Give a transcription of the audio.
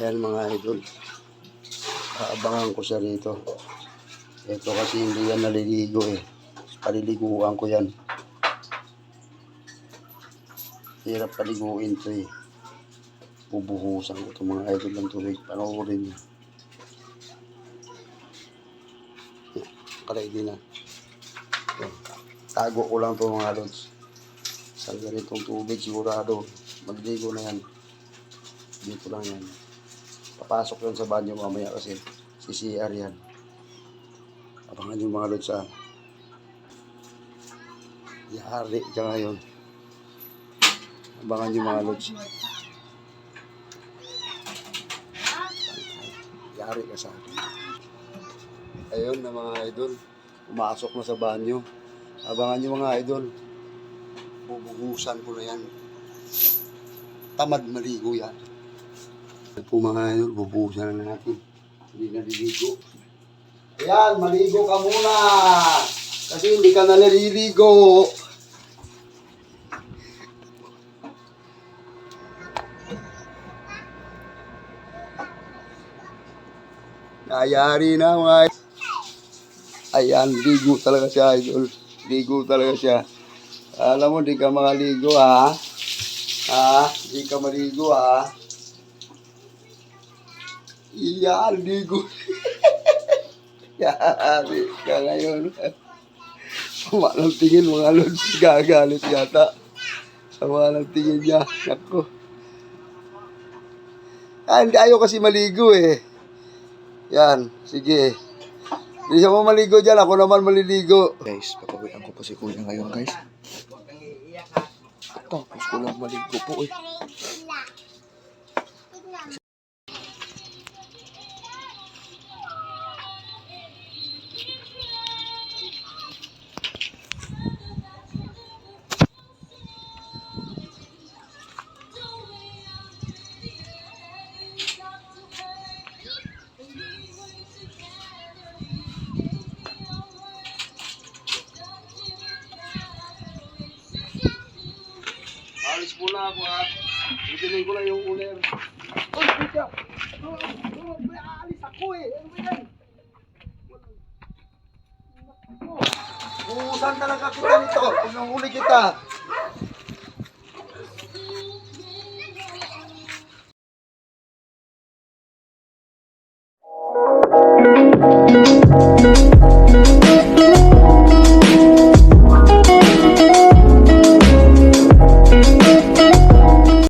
Ayan mga idol. Aabangan ko siya rito. Ito kasi hindi yan naliligo eh. Paliliguan ko yan. Hirap paliguin to eh. Bubuhusan ko itong mga idol ng tubig. Panoorin niya. Ready na. Tago ko lang ito mga lods. Sa ganitong tubig sigurado. Magligo na yan. Dito lang yan. Papasok yan sa banyo mamaya kasi CCR yan. Abangan yung mga lods sa yari ka ngayon. Abangan yung mga lods. Yari ka sa akin. Ayun na mga idol. Pumasok na sa banyo. Abangan nyo mga idol. Bubuhusan ko na yan. Tamad maligo yan. At po mga idol, bubuhusan na natin. Hindi naliligo. Ayan, maligo ka muna. Kasi hindi ka naliligo. Nayari na mga idol. Ayan, ligo talaga siya idol. Ligo talaga siya. Alam mo, di ka makaligo ha. Ha? Di ka maligo ha. Iyan, ligo. Yari ka ngayon. Sama ng tingin mga lods. Gagalit yata. Sama ng tingin niya. Naku. Hindi ayaw kasi maligo eh. Yan, sige. Hindi siya mo maligo dyan. Ako naman maliligo. Guys, papawian ko po si kuya ngayon guys. Tapos ko lang maligo po eh. Alis muna ako ha. Itinig ko lang yung uler. Uy, Pika! Alis ako eh. Ano ba yan? Buhusan talaga kita nito. Kung nahuli kita.